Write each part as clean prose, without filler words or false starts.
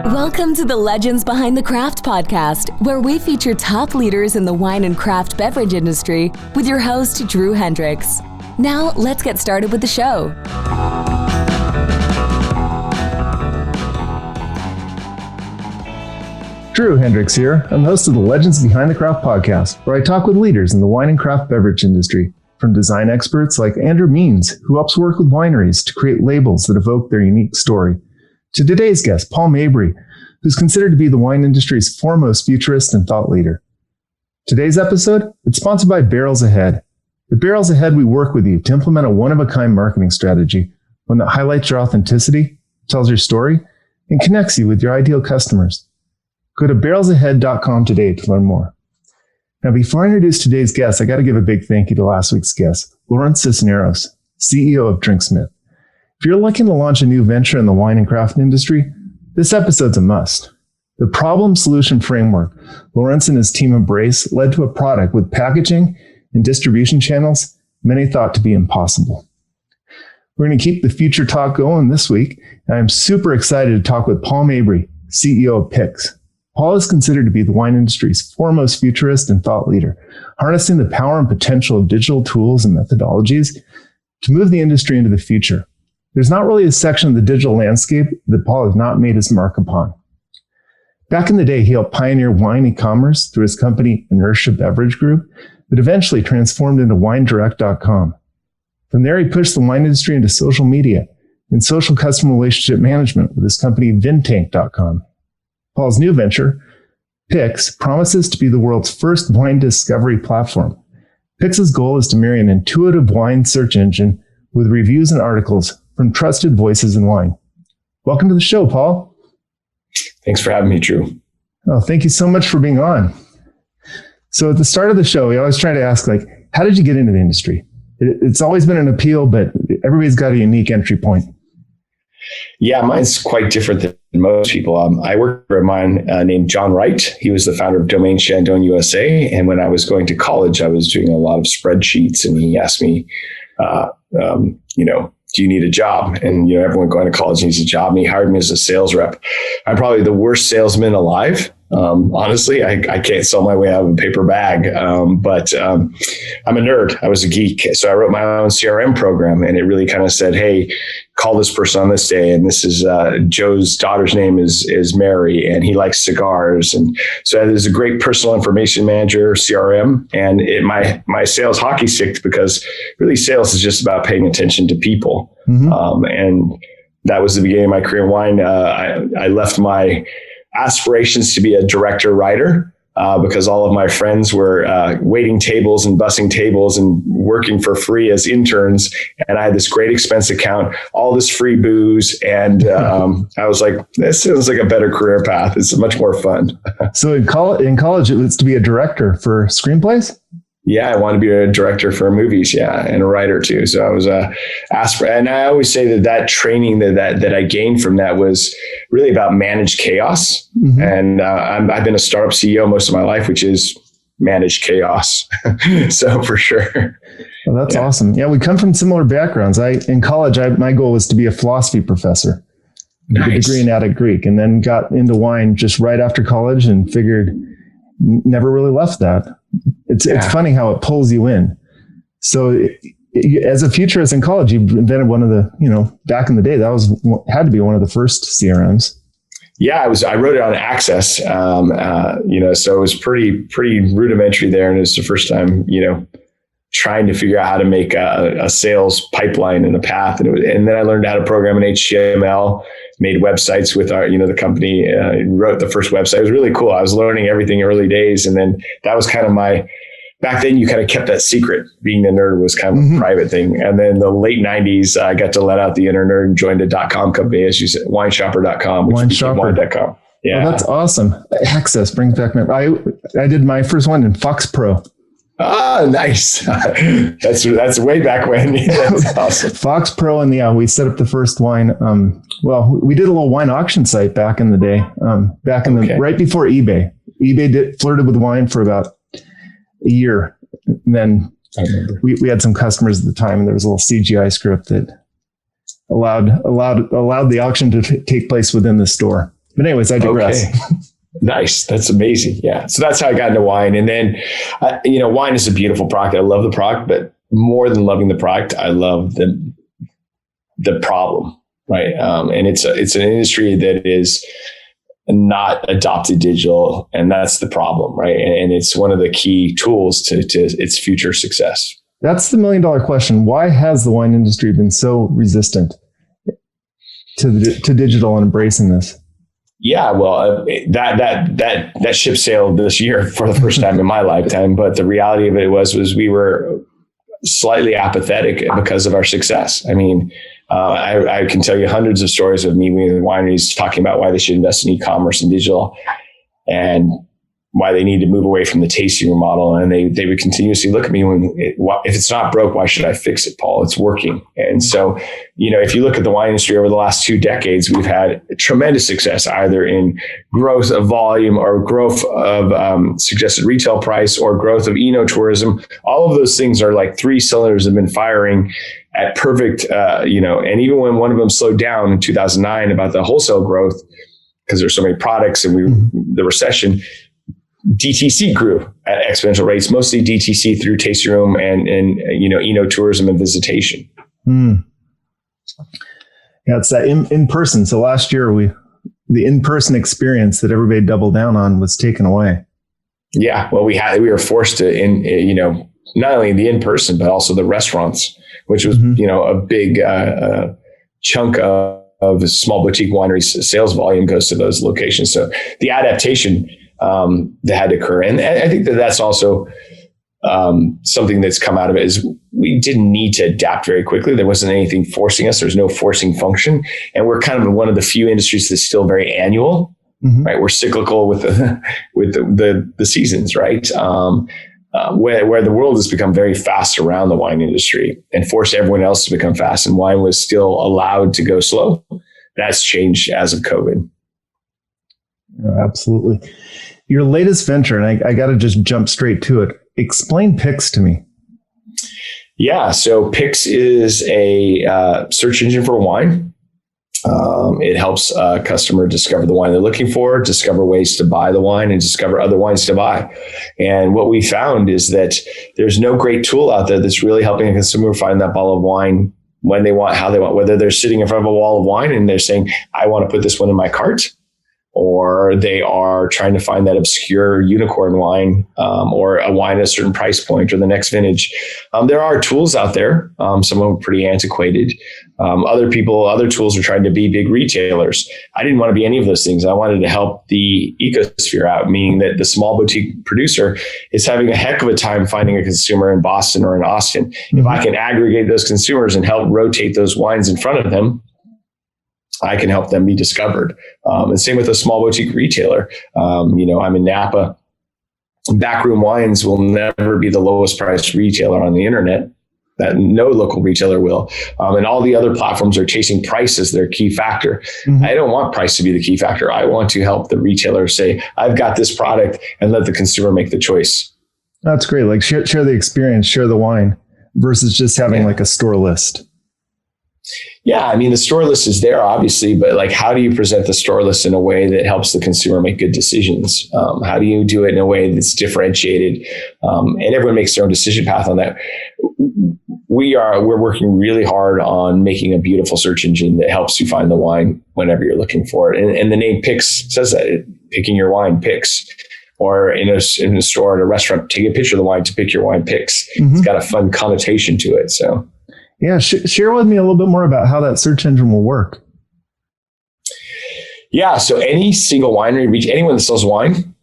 Welcome to the Legends Behind the Craft podcast, where we feature top leaders in the wine and craft beverage industry with your host, Drew Hendricks. Now, let's get started with the show. Drew Hendricks here. I'm the host of the Legends Behind the Craft podcast, where I talk with leaders in the wine and craft beverage industry, from design experts like Andrew Means, who helps work with wineries to create labels that evoke their unique story, to today's guest, Paul Mabray, who's considered to be the wine industry's foremost futurist and thought leader. Today's episode, it's sponsored by Barrels Ahead. At Barrels Ahead, we work with you to implement a one-of-a-kind marketing strategy, one that highlights your authenticity, tells your story, and connects you with your ideal customers. Go to barrelsahead.com today to learn more. Now, before I introduce today's guest, I got to give a big thank you to last week's guest, Lawrence Cisneros, CEO of Drinksmith. If you're looking to launch a new venture in the wine and craft industry, this episode's a must. The problem-solution framework Lawrence and his team embrace led to a product with packaging and distribution channels many thought to be impossible. We're going to keep the future talk going this week, and I'm super excited to talk with Paul Mabray, CEO of Pix. Paul is considered to be the wine industry's foremost futurist and thought leader, harnessing the power and potential of digital tools and methodologies to move the industry into the future. There's not really a section of the digital landscape that Paul has not made his mark upon. Back in the day, he helped pioneer wine e-commerce through his company, Inertia Beverage Group, that eventually transformed into WineDirect.com. From there, he pushed the wine industry into social media and social customer relationship management with his company, VinTank.com. Paul's new venture, Pix, promises to be the world's first wine discovery platform. Pix's goal is to marry an intuitive wine search engine with reviews and articles from trusted voices in wine. Welcome to the show, Paul. Thanks for having me, Drew. Oh, thank you so much for being on. So at the start of the show, we always try to ask, how did you get into the industry? It's always been an appeal, but everybody's got a unique entry point. Yeah, mine's quite different than most people. I worked for a man named John Wright. He was the founder of Domain Chandon USA. And when I was going to college, I was doing a lot of spreadsheets, and he asked me, do you need a job? And, everyone going to college needs a job. And he hired me as a sales rep. I'm probably the worst salesman alive. Honestly, I can't sell my way out of a paper bag. But I'm a nerd. I was a geek. So I wrote my own CRM program, and it really kind of said, hey, call this person on this day. And this is Joe's daughter's name is Mary, and he likes cigars. And so there's a great personal information manager, CRM, and my sales hockey sticked, because really sales is just about paying attention to people. Mm-hmm. And that was the beginning of my career in wine. I left my aspirations to be a director writer because all of my friends were waiting tables and bussing tables and working for free as interns. And I had this great expense account, all this free booze. And I was like, this sounds like a better career path. It's much more fun. So in college, it was to be a director for screenplays? Yeah, I wanted to be a director for movies, and a writer too. So I was and I always say that training that I gained from that was really about managed chaos. Mm-hmm. And I've been a startup CEO most of my life, which is managed chaos. So for sure. Well, that's awesome. Yeah, we come from similar backgrounds. In college, my goal was to be a philosophy professor. Nice. With a degree in Attic Greek, and then got into wine just right after college and figured never really left that. It's funny how it pulls you in. So as a futurist in college, you invented one of the, back in the day, had to be one of the first CRMs. Yeah, I wrote it on Access, so it was pretty rudimentary there. And it was the first time, trying to figure out how to make a sales pipeline and a path. And then I learned how to program in HTML, made websites with our, the company, wrote the first website. It was really cool. I was learning everything early days. And then that was kind of back then you kind of kept that secret. Being the nerd was kind of a private thing. And then the late 90s, I got to let out the inner nerd and joined a .com company, as you said, wineshopper.com, which became wine.com. Yeah. Well, that's awesome. Access brings back memory. I did my first one in Fox Pro. Ah, nice. That's way back when. Yeah, that's awesome. Fox Pro, and we set up the first wine. We did a little wine auction site back in the day, right before eBay. eBay flirted with wine for about a year. And then we had some customers at the time, and there was a little CGI script that allowed the auction to take place within the store. But anyways, I digress. Okay. Nice. That's amazing. Yeah. So that's how I got into wine. And then, wine is a beautiful product. I love the product, but more than loving the product, I love the problem, right? And it's an industry that is not adopted digital, and that's the problem, right? And it's one of the key tools to its future success. That's the $1 million question. Why has the wine industry been so resistant to digital and embracing this? Yeah, well, that ship sailed this year for the first time in my lifetime. But the reality of it was we were slightly apathetic because of our success. I mean, I can tell you hundreds of stories of me with wineries talking about why they should invest in e-commerce and digital, and why they need to move away from the tasting room model. And they would continuously look at me if it's not broke, why should I fix it, Paul? It's working. And so, if you look at the wine industry over the last 2 decades, we've had tremendous success either in growth of volume or growth of suggested retail price or growth of eno-tourism. All of those things are like 3 cylinders have been firing at perfect, and even when one of them slowed down in 2009 about the wholesale growth, because there's so many products and the recession, DTC grew at exponential rates, mostly DTC through tasting room and eno-tourism and visitation. Yeah, it's that in person. So last year the in-person experience that everybody doubled down on was taken away. Yeah, well, we were forced to not only the in-person but also the restaurants, which was a big chunk of small boutique wineries sales volume goes to those locations. So the adaptation that had to occur. And I think that's also something that's come out of it is we didn't need to adapt very quickly. There wasn't anything forcing us. There's no forcing function. And we're kind of one of the few industries that's still very annual, right? We're cyclical with the seasons, right? Where the world has become very fast around the wine industry and forced everyone else to become fast, and wine was still allowed to go slow. That's changed as of COVID. Yeah, absolutely. Your latest venture, and I got to just jump straight to it. Explain Pix to me. Yeah, so Pix is a search engine for wine. It helps a customer discover the wine they're looking for, discover ways to buy the wine, and discover other wines to buy. And what we found is that there's no great tool out there that's really helping a consumer find that bottle of wine when they want, how they want, whether they're sitting in front of a wall of wine and they're saying, I want to put this one in my cart, or they are trying to find that obscure unicorn wine, or a wine at a certain price point, or the next vintage. There are tools out there. Some of them are pretty antiquated. Other tools are trying to be big retailers. I didn't want to be any of those things. I wanted to help the ecosphere out, meaning that the small boutique producer is having a heck of a time finding a consumer in Boston or in Austin. If I can aggregate those consumers and help rotate those wines in front of them, I can help them be discovered. And same with a small boutique retailer. I'm in Napa. Backroom Wines will never be the lowest priced retailer on the internet. That no local retailer will. And all the other platforms are chasing price as their key factor. I don't want price to be the key factor. I want to help the retailer say, I've got this product, and let the consumer make the choice. That's great. Like share the experience, share the wine versus just having like a store list. Yeah, I mean, the store list is there, obviously, but like, how do you present the store list in a way that helps the consumer make good decisions? How do you do it in a way that's differentiated? And everyone makes their own decision path on that. We're working really hard on making a beautiful search engine that helps you find the wine whenever you're looking for it. And the name Pix says that, picking your wine, Pix. Or in a store, at a restaurant, take a picture of the wine to pick your wine, Pix. It's got a fun connotation to it. So. Yeah, share with me a little bit more about how that search engine will work. Yeah, so any single winery, anyone that sells wine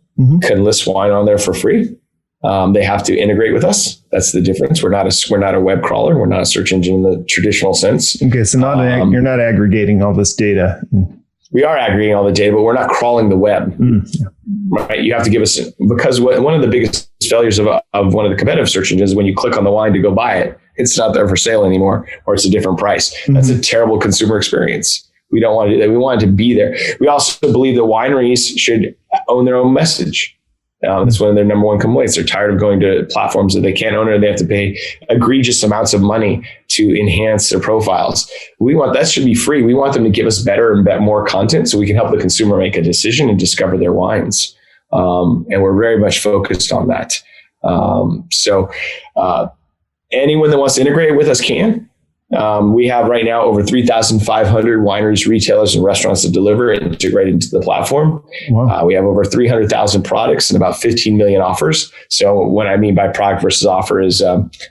can list wine on there for free. They have to integrate with us. That's the difference. We're not a web crawler. We're not a search engine in the traditional sense. Okay, so you're not aggregating all this data. We are aggregating all the data, but we're not crawling the web. Right? You have to give us, because one of the biggest failures of one of the competitive search engines is when you click on the wine to go buy it, it's not there for sale anymore, or it's a different price. That's a terrible consumer experience. We don't want to do that. We want it to be there. We also believe that wineries should own their own message. That's one of their number one complaints. They're tired of going to platforms that they can't own, or they have to pay egregious amounts of money to enhance their profiles. That should be free. We want them to give us better and more content so we can help the consumer make a decision and discover their wines. And we're very much focused on that. Anyone that wants to integrate with us can. We have right now over 3,500 wineries, retailers, and restaurants that deliver and integrate into the platform. Wow. We have over 300,000 products and about 15 million offers. So what I mean by product versus offer is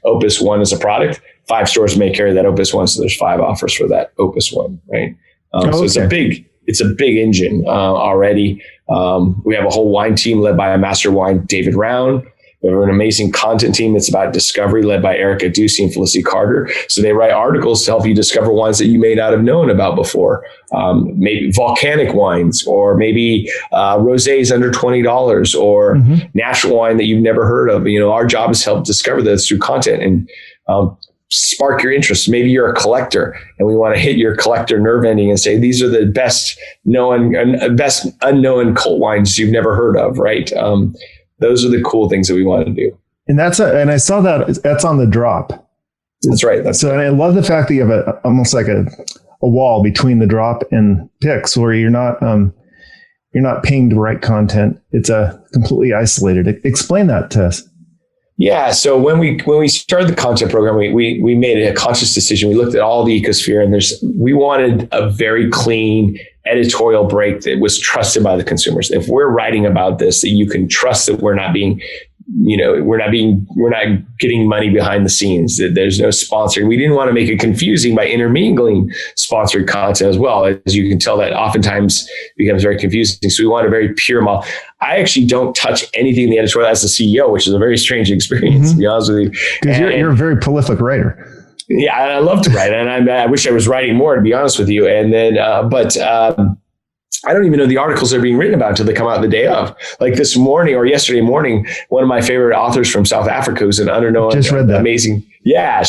Opus One is a product. 5 stores may carry that Opus One, so there's 5 offers for that Opus One, right? So it's a big engine already. We have a whole wine team led by a master wine, David Round. We have an amazing content team that's about discovery led by Erica Ducey and Felicity Carter. So they write articles to help you discover wines that you may not have known about before. Maybe volcanic wines, or maybe rosés under $20, or natural wine that you've never heard of. Our job is to help discover those through content and spark your interest. Maybe you're a collector and we want to hit your collector nerve ending and say, these are the best unknown cult wines you've never heard of, right? Those are the cool things that we want to do. And and I saw that's on the drop. That's right. And I love the fact that you have almost like a wall between the drop and Pix, where you're not paying to write content. It's completely isolated. Explain that to us. Yeah. So when we started the content program, we made a conscious decision. We looked at all the ecosphere, and we wanted a very clean editorial break that was trusted by the consumers. If we're writing about this, that you can trust that we're not getting money behind the scenes, that there's no sponsoring. We didn't want to make it confusing by intermingling sponsored content as well. As you can tell, that oftentimes becomes very confusing. So we want a very pure model. I actually don't touch anything in the editorial as the CEO, which is a very strange experience, to be honest with you. Because you're a very prolific writer. Yeah, I love to write, and I wish I was writing more, to be honest with you. And then, but I don't even know the articles that are being written about until they come out the day of. Like this morning or yesterday morning, one of my favorite authors from South Africa, who's an unknown, just read that. Amazing. Yeah,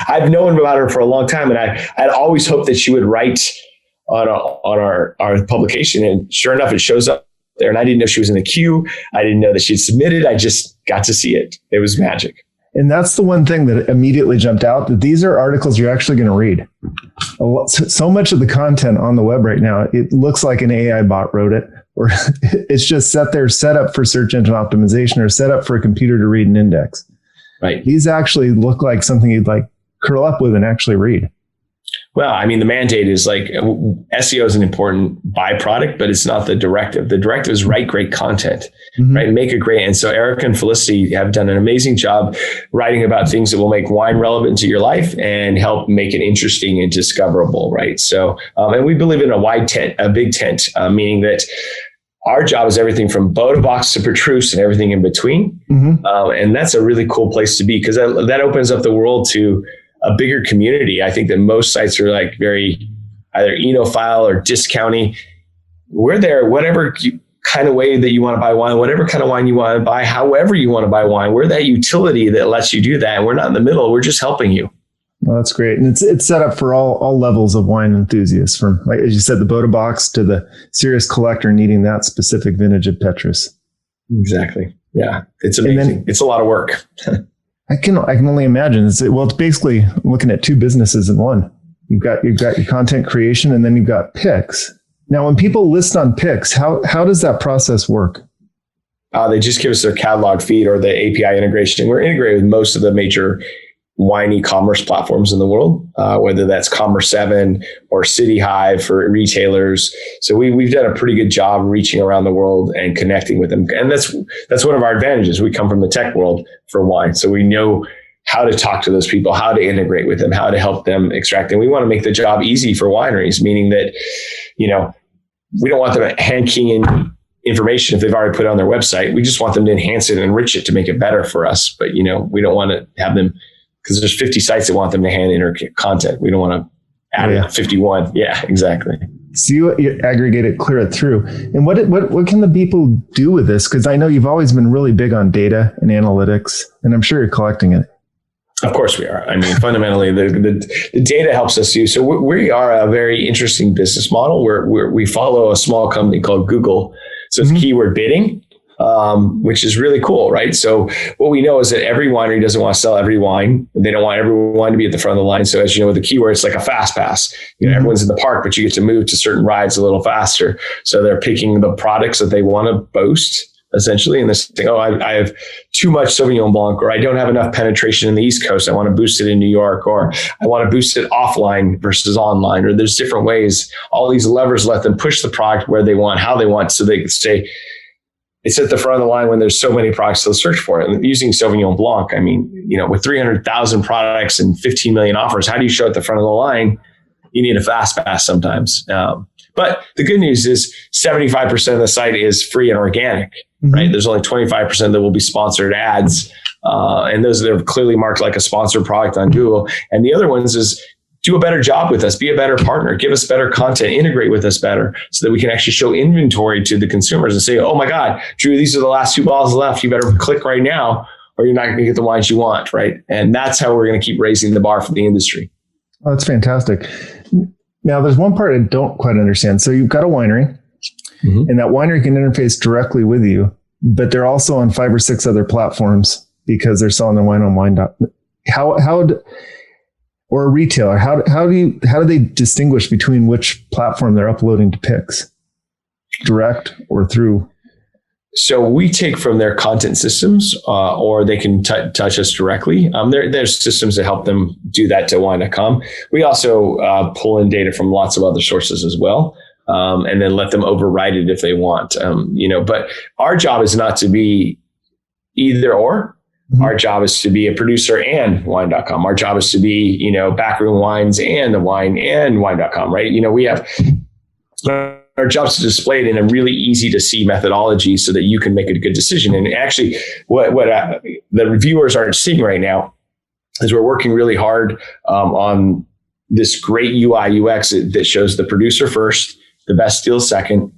I've known about her for a long time, and I'd always hoped that she would write on our publication. And sure enough, it shows up there. And I didn't know she was in the queue. I didn't know that she'd submitted. I just got to see it. It was magic. And that's the one thing that immediately jumped out, that these are articles you're actually going to read. So much of the content on the web right now, it looks like an AI bot wrote it, or it's just set up for search engine optimization, or set up for a computer to read an index. Right. These actually look like something you'd like curl up with and actually read. Well, I mean, the mandate is like SEO is an important byproduct, but it's not the directive. The directive is write great content, right? Make it great. And so Erica and Felicity have done an amazing job writing about things that will make wine relevant to your life and help make it interesting and discoverable, right? So, and we believe in a big tent, meaning that our job is everything from Boda Box to Petrus and everything in between. And that's a really cool place to be, because that opens up the world to a bigger community. I think that most sites are like very either enophile or discounting. We're there, whatever kind of way that you want to buy wine, whatever kind of wine you want to buy, however you want to buy wine. We're that utility that lets you do that. And we're not in the middle. We're just helping you. Well, that's great. And it's set up for all levels of wine enthusiasts, from, like, as you said, the Boda Box to the serious collector needing that specific vintage of Petrus. Exactly. Yeah. It's amazing. It's a lot of work. I can only imagine. It's basically looking at 2 businesses in one. You've got your content creation, and then you've got Pix. Now, when people list on Pix, how does that process work? They just give us their catalog feed or the API integration. We're integrated with most of the major wine e-commerce platforms in the world, whether that's Commerce7 or City Hive for retailers. So we've done a pretty good job reaching around the world and connecting with them. And that's one of our advantages. We come from the tech world for wine. So we know how to talk to those people, how to integrate with them, how to help them extract. And we want to make the job easy for wineries, meaning that, we don't want them hand keying in information if they've already put it on their website. We just want them to enhance it and enrich it to make it better for us. But, we don't want to have them, because there's 50 sites that want them to hand enter content. We don't want to add 51. Yeah, exactly. So you aggregate it, clear it through. And what can the people do with this? Because I know you've always been really big on data and analytics, and I'm sure you're collecting it. Of course we are. I mean, fundamentally, the data helps us use. So we are a very interesting business model where we follow a small company called Google. So it's keyword bidding. which is really cool, right? So what we know is that every winery doesn't want to sell every wine. They don't want every wine to be at the front of the line. So as you know, with the keyword, it's like a fast pass. Everyone's in the park, but you get to move to certain rides a little faster. So they're picking the products that they want to boast, essentially, and this thing, I have too much Sauvignon Blanc, or I don't have enough penetration in the East Coast. I want to boost it in New York, or I want to boost it offline versus online, or there's different ways. All these levers let them push the product where they want, how they want, so they can stay. It's at the front of the line when there's so many products to search for it. And using Sauvignon Blanc, I mean, with 300,000 products and 15 million offers, how do you show at the front of the line? You need a fast pass sometimes. But the good news is 75% of the site is free and organic, right? There's only 25% that will be sponsored ads. And those are clearly marked like a sponsored product on Google. And the other ones is do a better job with us, be a better partner, give us better content, integrate with us better so that we can actually show inventory to the consumers and say, oh my God, Drew, these are the last 2 bottles left. You better click right now or you're not going to get the wines you want, right? And that's how we're going to keep raising the bar for the industry. Oh, that's fantastic. Now, there's one part I don't quite understand. So you've got a winery, and that winery can interface directly with you, but they're also on 5 or 6 other platforms because they're selling their wine on wine. Or a retailer, how do they distinguish between which platform they're uploading to Pix, direct or through? So we take from their content systems, or they can touch us directly. There's systems that help them do that to wine.com. We also pull in data from lots of other sources as well, and then let them override it if they want. But our job is not to be either or. Our job is to be a producer and wine.com. Our job is to be, backroom wines and the wine and wine.com, right? We have our job is to display it in a really easy to see methodology so that you can make a good decision. And actually what the reviewers aren't seeing right now is we're working really hard on this great UI UX that shows the producer first, the best deal second,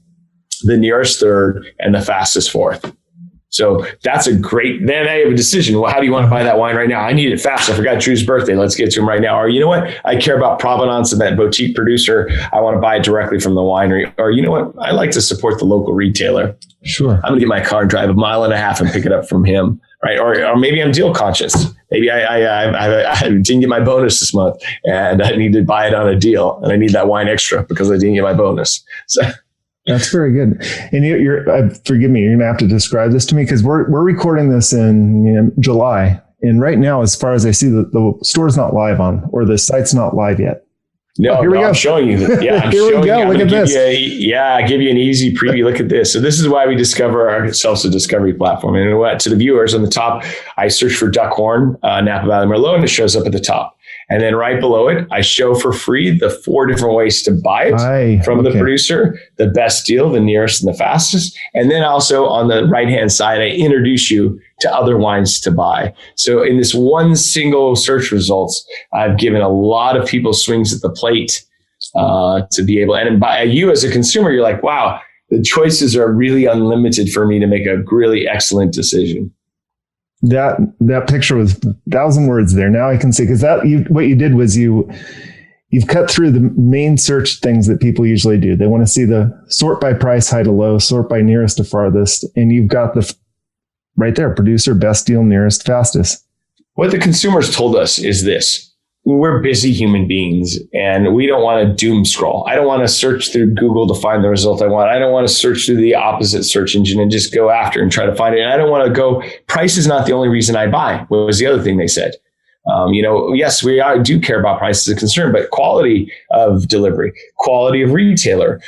the nearest third, and the fastest fourth. So that's a great, then I have a decision. Well, how do you want to buy that wine right now? I need it fast. I forgot Drew's birthday. Let's get to him right now. Or you know what? I care about provenance of that boutique producer. I want to buy it directly from the winery. Or you know what? I like to support the local retailer. Sure. I'm going to get my car and drive 1.5 miles and pick it up from him. Right. Or maybe I'm deal conscious. Maybe I didn't get my bonus this month and I need to buy it on a deal and I need that wine extra because I didn't get my bonus. So. That's very good. And you're forgive me, you're going to have to describe this to me because we're recording this in July. And right now, as far as I see, the store's not live on, or the site's not live yet. No, here we go. I'm showing you that. Yeah, here we go. Look at this. I give you an easy preview. Look at this. So this is why we discover ourselves a discovery platform. And to the viewers on the top, I search for Duckhorn, Napa Valley Merlot, and it shows up at the top. And then right below it, I show for free the 4 different ways to buy it from the producer, the best deal, the nearest and the fastest. And then also on the right-hand side, I introduce you to other wines to buy. So in this one single search results, I've given a lot of people swings at the plate to be able, and by you as a consumer, you're like, wow, the choices are really unlimited for me to make a really excellent decision. That picture was 1,000 words there. Now I can see, because what you did was you've cut through the main search things that people usually do. They want to see the sort by price, high to low, sort by nearest to farthest. And you've got the right there, producer, best deal, nearest, fastest. What the consumers told us is this. We're busy human beings and we don't want to doom scroll. I don't want to search through Google to find the result I want. I don't want to search through the opposite search engine and just go after and try to find it. And I don't want to go, price is not the only reason I buy. What was the other thing they said? Yes, we do care about price as a concern, but quality of delivery, quality of retailer,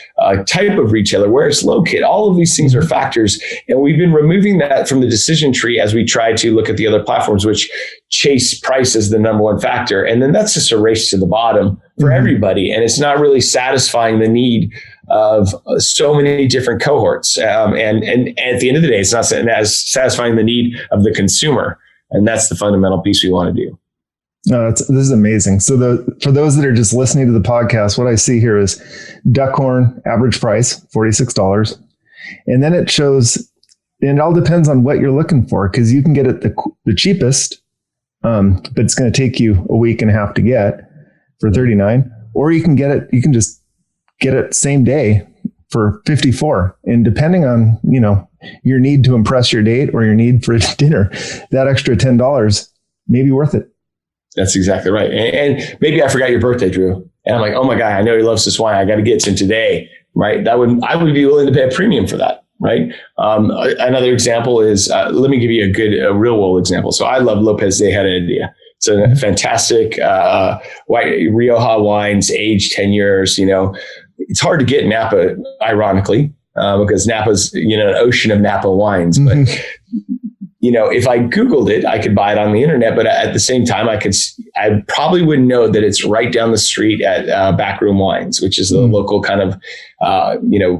type of retailer, where it's located, all of these things are factors. And we've been removing that from the decision tree as we try to look at the other platforms, which chase price as the number one factor. And then that's just a race to the bottom for everybody. And it's not really satisfying the need of so many different cohorts. And at the end of the day, it's not satisfying the need of the consumer. And that's the fundamental piece we want to do. No, this is amazing. So for those that are just listening to the podcast, what I see here is Duckhorn average price, $46. And then it shows, and it all depends on what you're looking for, because you can get it the cheapest, but it's going to take you a week and a half to get for $39, or you can just get it same day for $54. And depending on, your need to impress your date or your need for dinner, that extra $10 may be worth it. That's exactly right. And maybe I forgot your birthday, Drew. And I'm like, oh my God, I know he loves this wine. I got to get some today, right? I would be willing to pay a premium for that, right? Another example is, let me give you a real world example. So I love Lopez de Heredia. It's a fantastic white Rioja wines, aged 10 years. It's hard to get Napa, ironically, because Napa's, an ocean of Napa wines. But, if I Googled it, I could buy it on the internet. But at the same time, I probably wouldn't know that it's right down the street at Backroom Wines, which is the local kind of,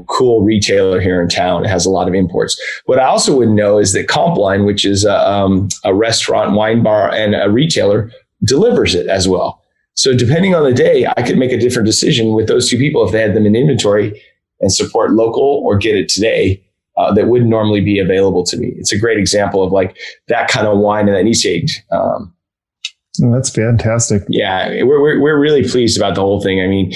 cool retailer here in town. It has a lot of imports. What I also wouldn't know is that Compline, which is a restaurant, wine bar, and a retailer, delivers it as well. So depending on the day, I could make a different decision with those two people if they had them in inventory and support local or get it today. That wouldn't normally be available to me. It's a great example of like that kind of wine and that niche age. That's fantastic. Yeah, we're really pleased about the whole thing. I mean,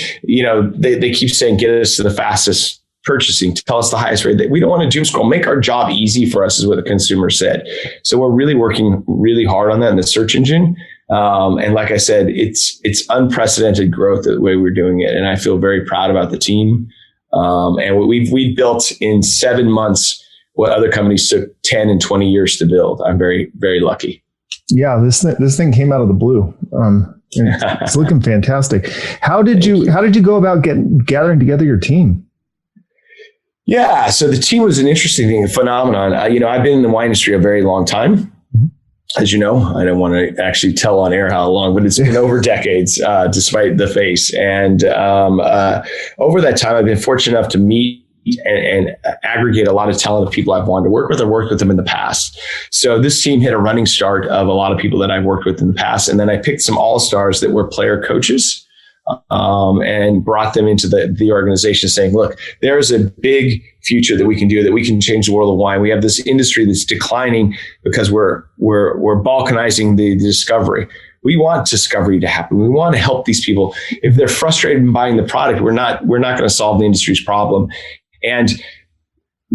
they keep saying, get us to the fastest purchasing, tell us the highest rate. We don't want to doom scroll, make our job easy for us is what the consumer said. So we're really working really hard on that in the search engine. And like I said, it's unprecedented growth the way we're doing it. And I feel very proud about the team. And we've built in 7 months what other companies took 10 and 20 years to build. I'm very, very lucky. Yeah, this thing came out of the blue. It's looking fantastic. How did you go about gathering together your team? Yeah, so the team was an interesting phenomenon. I've been in the wine industry a very long time. As you know, I don't want to actually tell on air how long, but it's been over decades, despite the face. And over that time, I've been fortunate enough to meet and aggregate a lot of talented people I've wanted to work with or worked with them in the past. So this team hit a running start of a lot of people that I've worked with in the past. And then I picked some all-stars that were player coaches and brought them into the organization saying, look, there's a big future that we can do, that we can change the world of wine. We have this industry that's declining because we're balkanizing the discovery. We want discovery to happen. We want to help these people. If they're frustrated in buying the product, we're not going to solve the industry's problem. And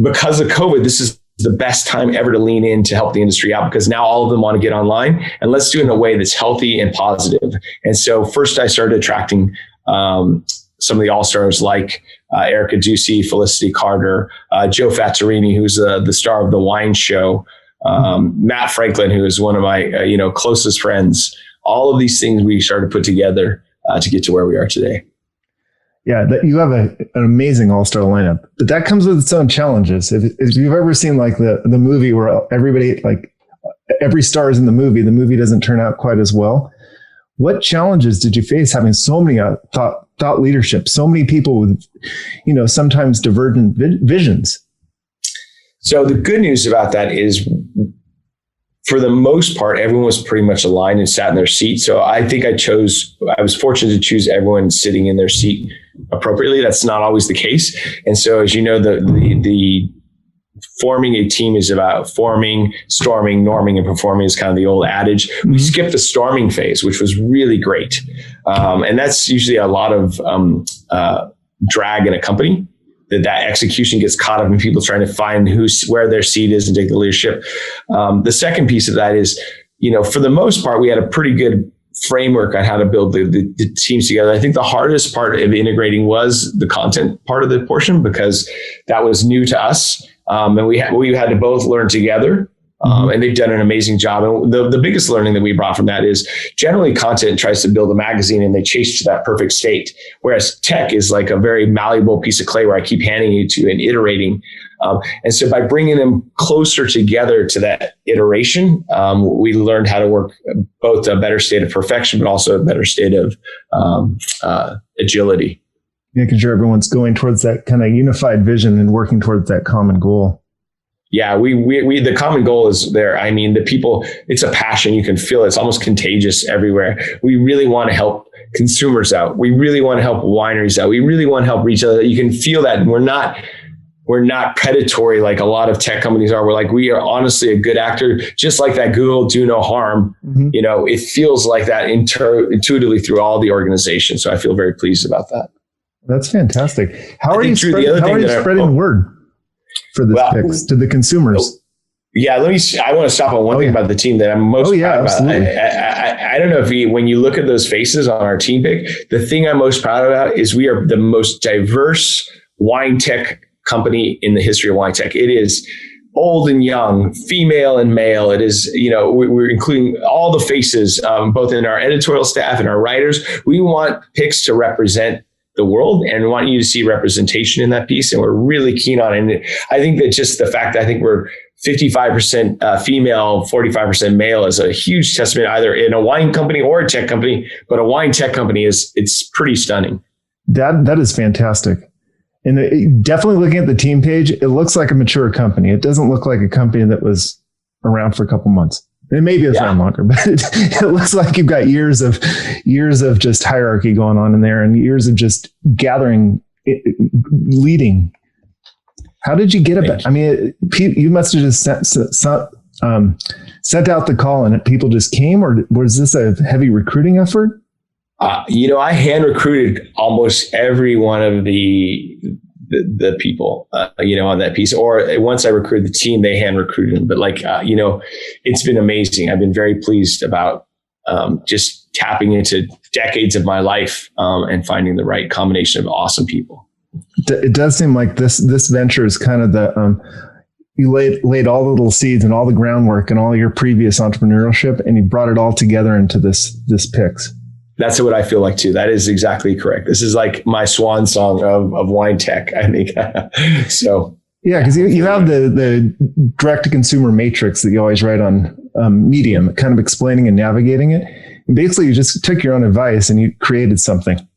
because of COVID, this is the best time ever to lean in to help the industry out, because now all of them want to get online, and let's do it in a way that's healthy and positive. And so first I started attracting some of the all-stars like Erica Ducey, Felicity Carter, Joe Fattorini, who's the star of the wine show, Matt Franklin, who is one of my closest friends. All of these things we started to put together to get to where we are today. Yeah, you have an amazing all-star lineup, but that comes with its own challenges. If you've ever seen like the movie where everybody, like every star is in the movie doesn't turn out quite as well. What challenges did you face having so many thought leadership, so many people with, sometimes divergent visions? So the good news about that is, for the most part, everyone was pretty much aligned and sat in their seat. So I think I was fortunate to choose everyone sitting in their seat appropriately. That's not always the case. And so, as you know, the forming a team is about forming, storming, norming, and performing is kind of the old adage. Mm-hmm. We skipped the storming phase, which was really great. And that's usually a lot of drag in a company. That execution gets caught up in people trying to find where their seat is and take the leadership. The second piece of that is, for the most part, we had a pretty good framework on how to build the teams together. I think the hardest part of integrating was the content part of the portion, because that was new to us. And we had to both learn together. And they've done an amazing job. And the biggest learning that we brought from that is generally content tries to build a magazine and they chase to that perfect state. Whereas tech is like a very malleable piece of clay where I keep handing it to and iterating. And so by bringing them closer together to that iteration, we learned how to work both a better state of perfection, but also a better state of agility. Making sure everyone's going towards that kind of unified vision and working towards that common goal. Yeah, we the common goal is there. I mean, the people, it's a passion. You can feel it. It's almost contagious everywhere. We really want to help consumers out. We really want to help wineries out. We really want to help retailers. You can feel that. And we're not predatory like a lot of tech companies are. We're like, we are honestly a good actor, just like that Google do no harm. Mm-hmm. It feels like that intuitively through all the organizations. So I feel very pleased about that. That's fantastic. How are you spreading word? for this Pix to the consumers? Yeah, I want to stop on one thing about the team that I'm most proud about. I don't know if when you look at those faces on our team pick, the thing I'm most proud about is we are the most diverse wine tech company in the history of wine tech. It is old and young, female and male. It is, we're including all the faces, both in our editorial staff and our writers. We want Pix to represent the world and we want you to see representation in that piece. And we're really keen on it. And I think that just the fact that I think we're 55% female, 45% male is a huge testament either in a wine company or a tech company, but a wine tech company it's pretty stunning. That is fantastic. And definitely looking at the team page, it looks like a mature company. It doesn't look like a company that was around for a couple months. And maybe it's around longer, but it looks like you've got years of just hierarchy going on in there and years of just gathering, leading. How did you get it? I mean, you must have just sent out the call and people just came, or was this a heavy recruiting effort? I hand recruited almost every one of the people, on that piece. Or once I recruited the team, they hand recruited them. But it's been amazing. I've been very pleased about just tapping into decades of my life and finding the right combination of awesome people. It does seem like this venture is kind of you laid all the little seeds and all the groundwork and all your previous entrepreneurship, and you brought it all together into this Pix. That's what I feel like too. That is exactly correct. This is like my swan song of wine tech, I think. So yeah, because you have the direct to consumer matrix that you always write on Medium, kind of explaining and navigating it. And basically, you just took your own advice and you created something.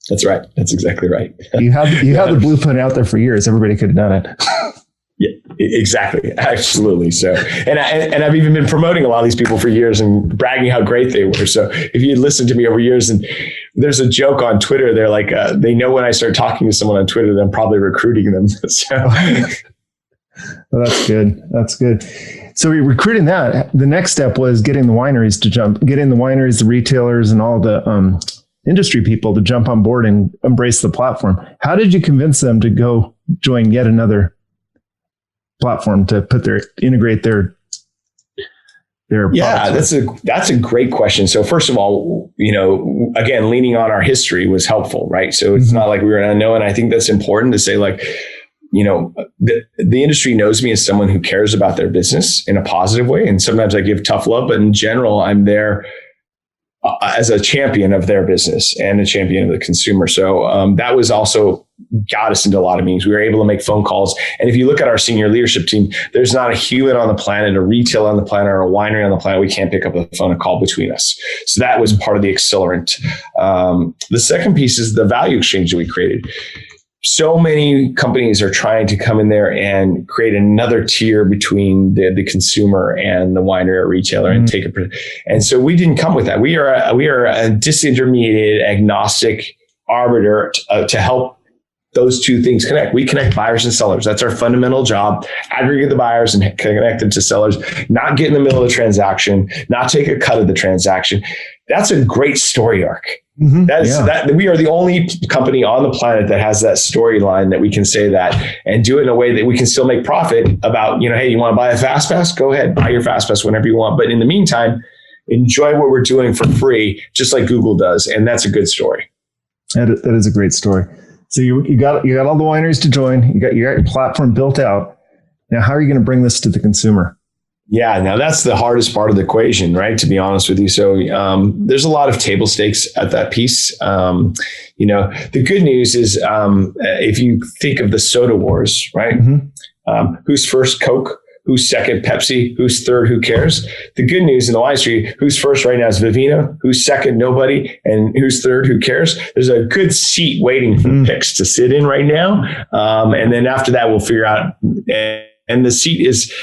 That's right. That's exactly right. You have the blueprint out there for years. Everybody could have done it. Yeah, exactly. Absolutely. So, and I've even been promoting a lot of these people for years and bragging how great they were. So if you listen to me over years, and there's a joke on Twitter, they're like, they know when I start talking to someone on Twitter, that I'm probably recruiting them. So. Well, that's good. That's good. So we recruiting that. The next step was getting the wineries, the retailers and all the industry people to jump on board and embrace the platform. How did you convince them to go join yet another platform to integrate their that's a great question. So first of all, again, leaning on our history was helpful, right? So it's not like we were unknown. I think that's important to say, like, the industry knows me as someone who cares about their business in a positive way. And sometimes I give tough love, but in general, I'm there as a champion of their business and a champion of the consumer. So that was also got us into a lot of meetings. We were able to make phone calls. And if you look at our senior leadership team, there's not a human on the planet, a retailer on the planet, or a winery on the planet we can't pick up the phone and call between us. So that was part of the accelerant. The second piece is the value exchange that we created. So many companies are trying to come in there and create another tier between the consumer and the winery or retailer and take it. And so we didn't come with that. We are a disintermediated, agnostic arbiter to help those two things connect. We connect buyers and sellers. That's our fundamental job. Aggregate the buyers and connect them to sellers, not get in the middle of the transaction, not take a cut of the transaction. That's a great story arc. That we are the only company on the planet that has that storyline that we can say that and do it in a way that we can still make profit about, hey, you want to buy a fast pass? Go ahead, buy your fast pass whenever you want. But in the meantime, enjoy what we're doing for free, just like Google does. And that's a good story. That is a great story. So you got all the wineries to join. You got your platform built out. Now, how are you going to bring this to the consumer? Yeah, now that's the hardest part of the equation, right? To be honest with you. So there's a lot of table stakes at that piece. The good news is if you think of the soda wars, right? Who's first? Coke. Who's second? Pepsi. Who's third? Who cares? The good news in the wine industry, who's first right now is Vivino. Who's second? Nobody. And who's third? Who cares? There's a good seat waiting for Pix to sit in right now. And then after that, we'll figure out. And the seat is,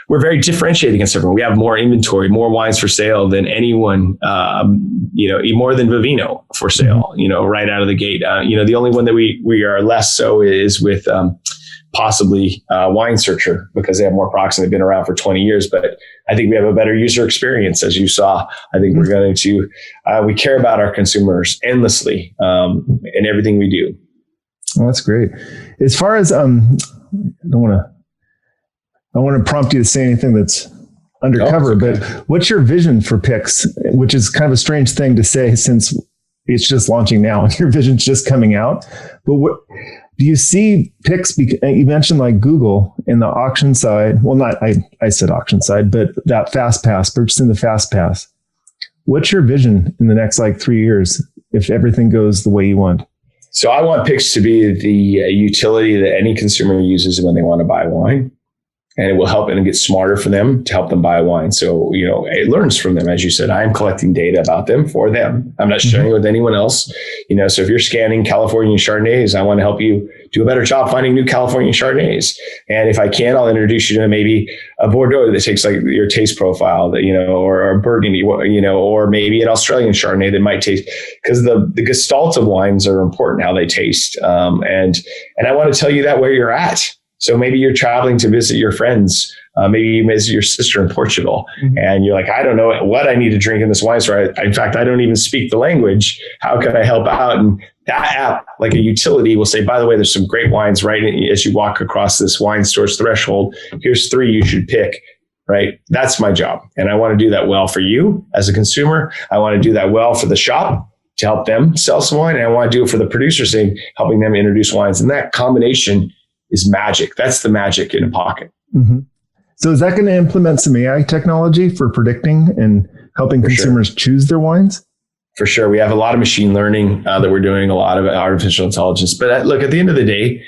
we're very differentiated against everyone. We have more inventory, more wines for sale than anyone, more than Vivino for sale, right out of the gate. The only one that we are less so is with possibly Wine Searcher, because they have more products and they've been around for 20 years. But I think we have a better user experience, as you saw. I think we're going to, we care about our consumers endlessly in everything we do. Well, that's great. As far as, I don't want to I want to prompt you to say anything that's undercover, but what's your vision for Pix, which is kind of a strange thing to say since it's just launching now and your vision's just coming out. But what do you see Pix? You mentioned like Google in the auction side. Well, not I said auction side, but that fast pass, purchasing the fast pass. What's your vision in the next like 3 years if everything goes the way you want? So I want Pix to be the utility that any consumer uses when they want to buy wine. And it will help and get smarter for them to help them buy wine. So, it learns from them. As you said, I am collecting data about them for them. I'm not sharing it with anyone else. So if you're scanning California Chardonnays, I want to help you do a better job finding new California Chardonnays. And if I can, I'll introduce you to maybe a Bordeaux that takes like your taste profile that, or a Burgundy, or maybe an Australian Chardonnay that might taste, because the gestalt of wines are important, how they taste. And I want to tell you that where you're at. So maybe you're traveling to visit your friends. Maybe you visit your sister in Portugal, and you're like, I don't know what I need to drink in this wine store. In fact, I don't even speak the language. How can I help out? And that app, like a utility, will say, by the way, there's some great wines right as you walk across this wine store's threshold. Here's 3 you should pick. Right? That's my job. And I want to do that well for you as a consumer. I want to do that well for the shop to help them sell some wine. And I want to do it for the producers, helping them introduce wines. And that combination is magic. That's the magic in a pocket. Mm-hmm. So is that going to implement some AI technology for predicting and helping consumers choose their wines? For sure. We have a lot of machine learning that we're doing, a lot of artificial intelligence. But look, at the end of the day,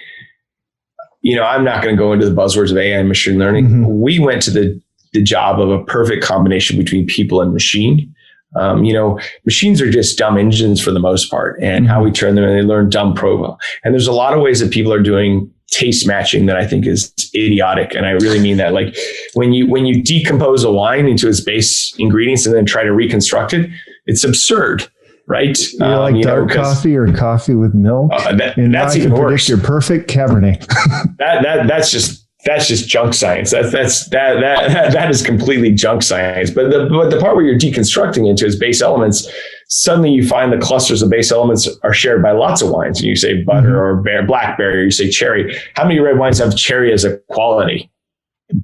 I'm not going to go into the buzzwords of AI and machine learning. Mm-hmm. We went to the job of a perfect combination between people and machine. Machines are just dumb engines for the most part, and how we turn them, and they learn dumb program. And there's a lot of ways that people are doing taste matching that I think is idiotic. And I really mean that. Like when you decompose a wine into its base ingredients and then try to reconstruct it, it's absurd, right? Like dark coffee or coffee with milk. That's even worse. Your perfect Cabernet. That's just junk science. That is completely junk science. But the part where you're deconstructing into its base elements, suddenly you find the clusters of base elements are shared by lots of wines. And you say butter or blackberry, or you say cherry. How many red wines have cherry as a quality?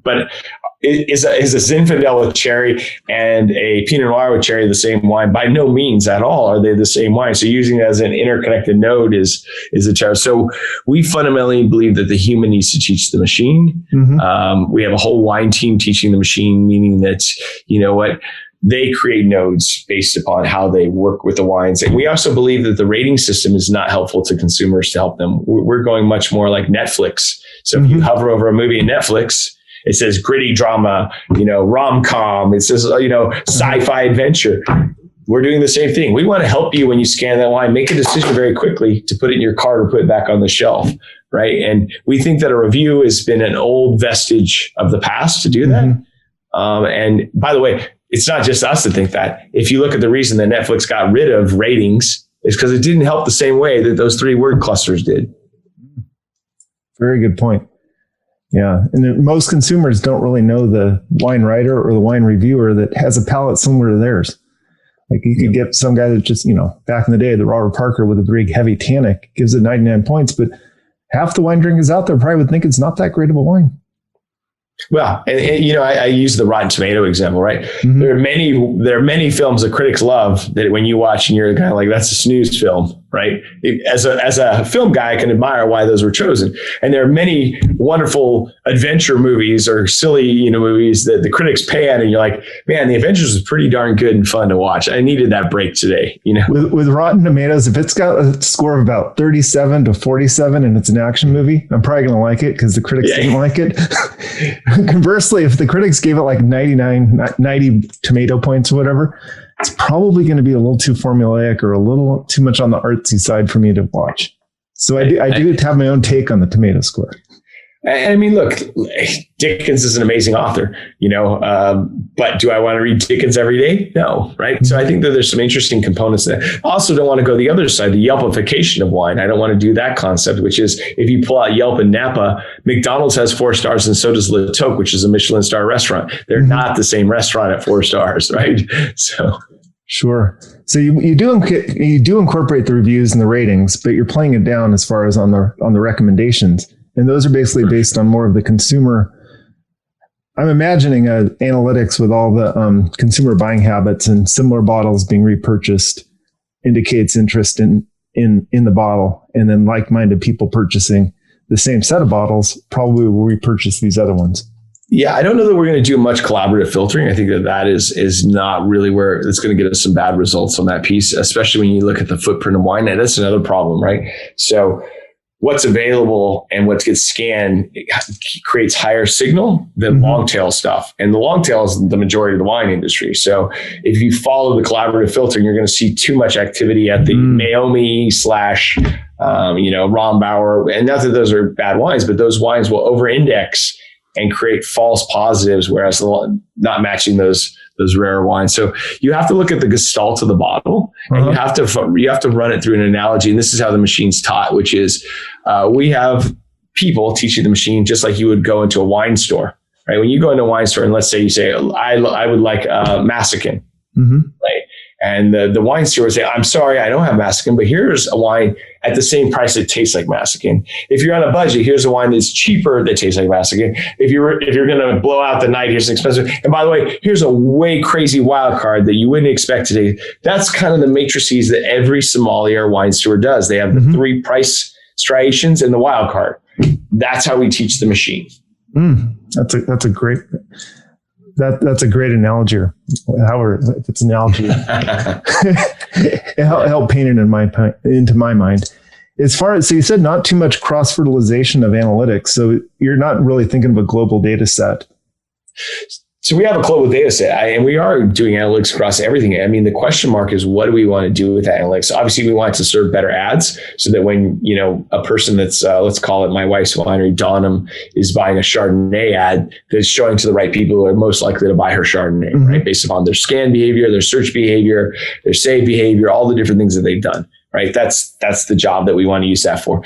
But is a Zinfandel with cherry and a Pinot Noir with cherry the same wine? By no means at all are they the same wine. So using it as an interconnected node is a challenge. So we fundamentally believe that the human needs to teach the machine. Mm-hmm. We have a whole wine team teaching the machine, meaning that, they create nodes based upon how they work with the wines. And we also believe that the rating system is not helpful to consumers to help them. We're going much more like Netflix. So if you hover over a movie in Netflix, it says gritty drama, rom-com. It says, sci-fi adventure. We're doing the same thing. We want to help you when you scan that wine, make a decision very quickly to put it in your cart or put it back on the shelf, right? And we think that a review has been an old vestige of the past to do that. And by the way, it's not just us that think that. If you look at the reason that Netflix got rid of ratings, it's because it didn't help the same way that those 3 word clusters did. Very good point. Yeah. And most consumers don't really know the wine writer or the wine reviewer that has a palate similar to theirs. Like you could get some guy that just, back in the day, the Robert Parker with a big heavy tannic gives it 99 points, but half the wine drinkers out there probably would think it's not that great of a wine. Well, and I use the Rotten Tomato example, right? Mm-hmm. There are many films that critics love that when you watch and you're kind of like, that's a snooze film, right? As a film guy, I can admire why those were chosen. And there are many wonderful adventure movies or silly, movies that the critics pan, and you're like, man, The Avengers was pretty darn good and fun to watch. I needed that break today, With Rotten Tomatoes, if it's got a score of about 37 to 47 and it's an action movie, I'm probably going to like it because the critics didn't like it. Conversely, if the critics gave it like 90 tomato points or whatever, it's probably going to be a little too formulaic or a little too much on the artsy side for me to watch. So I do have my own take on the tomato score. I mean, look, Dickens is an amazing author, but do I want to read Dickens every day? No, right? Mm-hmm. So I think that there's some interesting components there. I also don't want to go the other side, the Yelpification of wine. I don't want to do that concept, which is if you pull out Yelp and Napa, McDonald's has 4 stars and so does Le Toque, which is a Michelin star restaurant. They're not the same restaurant at 4 stars, right? So. Sure. So you do incorporate the reviews and the ratings, but you're playing it down as far as on the recommendations. And those are basically based on more of the consumer I'm imagining analytics with all the consumer buying habits and similar bottles being repurchased indicates interest in the bottle, and then like-minded people purchasing the same set of bottles probably will repurchase these other ones. Yeah, I don't know that we're going to do much collaborative filtering. I think that is not really where it's going to get us some bad results on that piece, especially when you look at the footprint of wine. And that's another problem, right? So what's available and what gets scanned creates higher signal than long tail stuff. And the long tail is the majority of the wine industry. So if you follow the collaborative filtering, you're going to see too much activity at the Naomi / Rombauer. And not that those are bad wines, but those wines will over-index and create false positives, whereas not matching those rare wines. So you have to look at the gestalt of the bottle, and you have to run it through an analogy. And this is how the machine's taught, which is we have people teaching the machine just like you would go into a wine store, right? When you go into a wine store, and let's say you say, I would like Massican, right? And the wine store would say, I'm sorry, I don't have Massican, but here's a wine at the same price that tastes like Massican. If you're on a budget, here's a wine that's cheaper that tastes like Massican. If you're going to blow out the night, here's an expensive. And by the way, here's a way crazy wild card that you wouldn't expect today. That's kind of the matrices that every sommelier wine store does. They have the 3 price striations and the wild card. That's how we teach the machine. That's a great. That's a great analogy. However, if it's an analogy, it helped paint it into my mind. As far as, so you said not too much cross fertilization of analytics. So you're not really thinking of a global data set. So we have a global data set, and we are doing analytics across everything. I mean, the question mark is, what do we want to do with that analytics? So obviously, we want to serve better ads so that when, a person that's, let's call it my wife's winery, Donham, is buying a Chardonnay ad, that's showing to the right people who are most likely to buy her Chardonnay, right? Based upon their scan behavior, their search behavior, their save behavior, all the different things that they've done, right? That's the job that we want to use that for.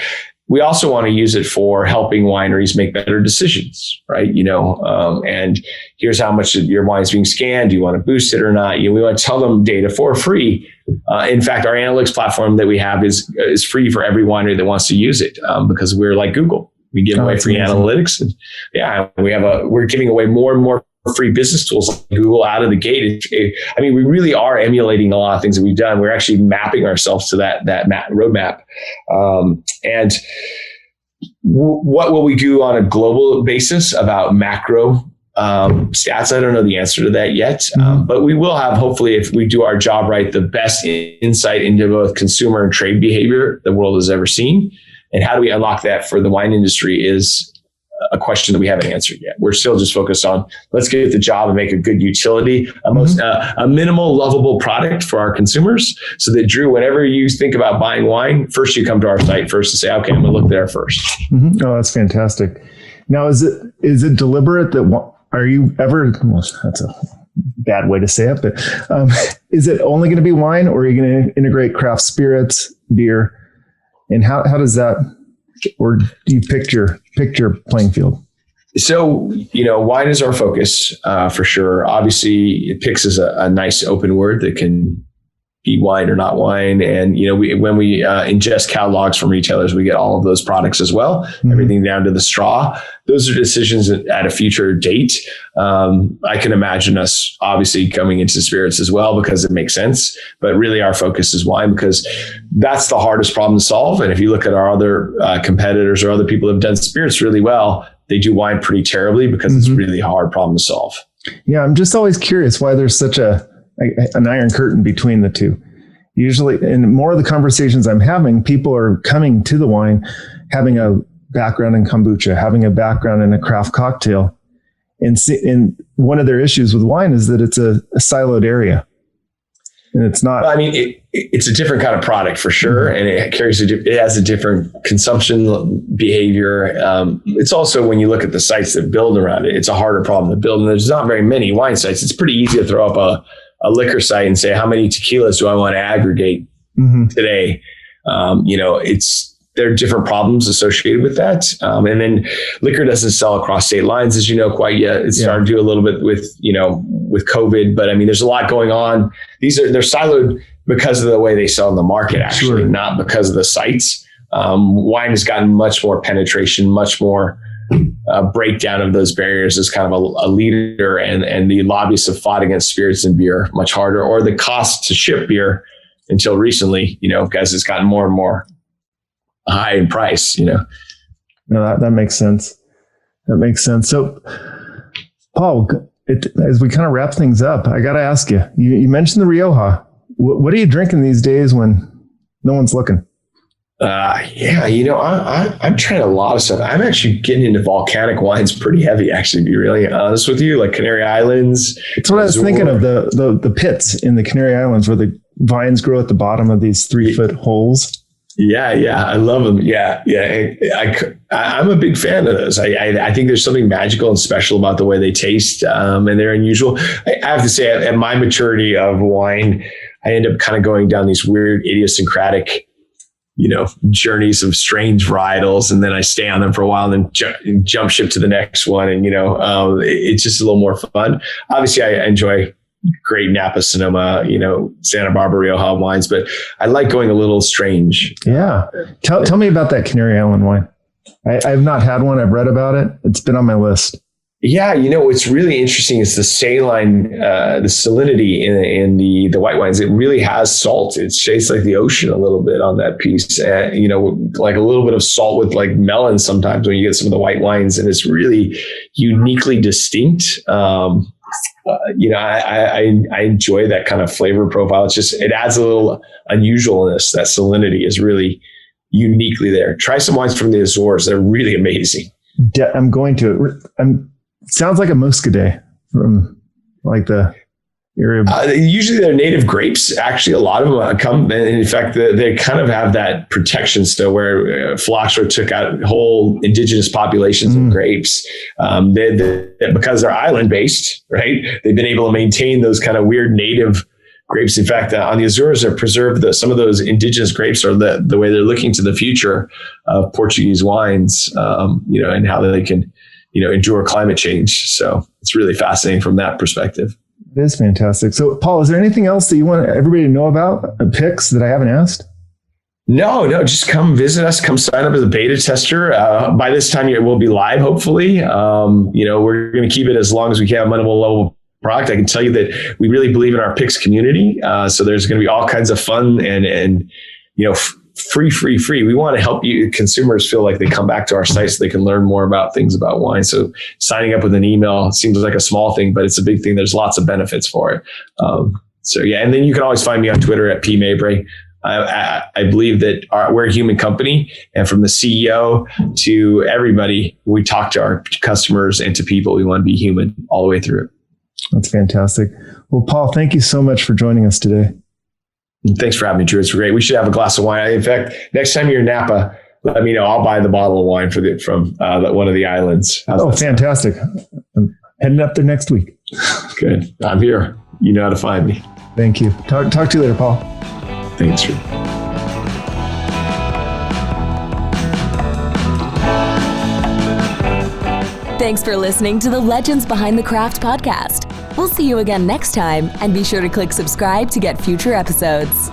We also want to use it for helping wineries make better decisions, right? And here's how much your wine's being scanned. Do you want to boost it or not? We want to tell them data for free. In fact, our analytics platform that we have is free for every winery that wants to use it, because we're like Google. We give away free analytics, and we're giving away more and more free business tools like Google out of the gate. We really are emulating a lot of things that we've done. We're actually mapping ourselves to that roadmap. And what will we do on a global basis about macro stats? I don't know the answer to that yet, but we will have, hopefully, if we do our job right, the best insight into both consumer and trade behavior the world has ever seen. And how do we unlock that for the wine industry is a question that we haven't answered yet. We're still just focused on, let's get the job and make a good utility, a minimal lovable product for our consumers, so that, Drew, whenever you think about buying wine, first you come to our site first to say, okay, I'm going to look there first. Oh, that's fantastic. Now, is it deliberate that, are you ever, well, that's a bad way to say it, but is it only going to be wine, or are you going to integrate craft spirits, beer? And how does that, or do you pick your playing field? So, wine is our focus for sure. Obviously, Pix is a nice open word that can be wine or not wine. And, when we ingest catalogs from retailers, we get all of those products as well, everything down to the straw. Those are decisions at a future date. I can imagine us obviously coming into spirits as well, because it makes sense. But really our focus is wine, because that's the hardest problem to solve. And if you look at our other competitors or other people who have done spirits really well, they do wine pretty terribly, because it's really a hard problem to solve. Yeah, I'm just always curious why there's such an iron curtain between the two. Usually, in more of the conversations I'm having, people are coming to the wine, having a background in kombucha, having a background in a craft cocktail. And one of their issues with wine is that it's a siloed area. And it's not. It's a different kind of product for sure. And it has a different consumption behavior. It's also, when you look at the sites that build around it, it's a harder problem to build. And there's not very many wine sites. It's pretty easy to throw up a liquor site and say, how many tequilas do I want to aggregate today? There are different problems associated with that. And then liquor doesn't sell across state lines, as you know, quite yet. It's starting to do a little bit with COVID, but there's a lot going on. They're siloed because of the way they sell in the market, actually, not because of the sites. Wine has gotten much more penetration, much more breakdown of those barriers as kind of a leader, and the lobbyists have fought against spirits and beer much harder, or the cost to ship beer until recently, because it's gotten more and more high in price, No, that makes sense. That makes sense. So, Paul, as we kind of wrap things up, I got to ask you, you mentioned the Rioja. What are you drinking these days when no one's looking? I'm trying a lot of stuff. I'm actually getting into volcanic wines pretty heavy, actually, to be really honest with you, like Canary Islands. That's what I was thinking of, the pits in the Canary Islands where the vines grow at the bottom of these 3-foot holes. Yeah. I love them. Yeah. I'm a big fan of those. I think there's something magical and special about the way they taste, and they're unusual. I have to say, at my maturity of wine, I end up kind of going down these weird idiosyncratic journeys of strange varietals, and then I stay on them for a while and then jump ship to the next one. And, it's just a little more fun. Obviously, I enjoy great Napa, Sonoma, Santa Barbara, Rioja wines, but I like going a little strange. Yeah. Tell me about that Canary Island wine. I've not had one. I've read about it. It's been on my list. Yeah, what's really interesting is the saline, the salinity in the white wines. It really has salt. It tastes like the ocean a little bit on that piece. Like a little bit of salt with like melon sometimes when you get some of the white wines, and it's really uniquely distinct. I enjoy that kind of flavor profile. It adds a little unusualness. That salinity is really uniquely there. Try some wines from the Azores. They're really amazing. I'm going to. Sounds like a Muscadet from like the area. Usually they're native grapes. Actually, a lot of them come. And in fact, they kind of have that protection still where phylloxera took out whole indigenous populations of grapes. Because they're island based, right? They've been able to maintain those kind of weird native grapes. In fact, on the Azores, they're preserved. Some of those indigenous grapes are the way they're looking to the future of Portuguese wines, and how they can endure climate change. So it's really fascinating from that perspective. It is fantastic. So, Paul, is there anything else that you want everybody to know about Pix that I haven't asked? No, just come visit us. Come sign up as a beta tester. By this time, it will be live, hopefully. We're going to keep it as long as we can, a minimal level product. I can tell you that we really believe in our Pix community. So there's going to be all kinds of fun and free. We want to help you consumers feel like they come back to our site so they can learn more about things about wine. So signing up with an email seems like a small thing, but it's a big thing. There's lots of benefits for it. And then you can always find me on Twitter at @PMabray. I believe that we're a human company, and from the CEO to everybody, we talk to our customers and to people. We want to be human all the way through it. That's fantastic. Well, Paul, thank you so much for joining us today. Thanks for having me, Drew. It's great. We should have a glass of wine. In fact, next time you're in Napa, let me know. I'll buy the bottle of wine from one of the islands. Fantastic. I'm heading up there next week. Good. I'm here. You know how to find me. Thank you. Talk to you later, Paul. Thanks, Drew. Thanks for listening to the Legends Behind the Craft podcast. We'll see you again next time, and be sure to click subscribe to get future episodes.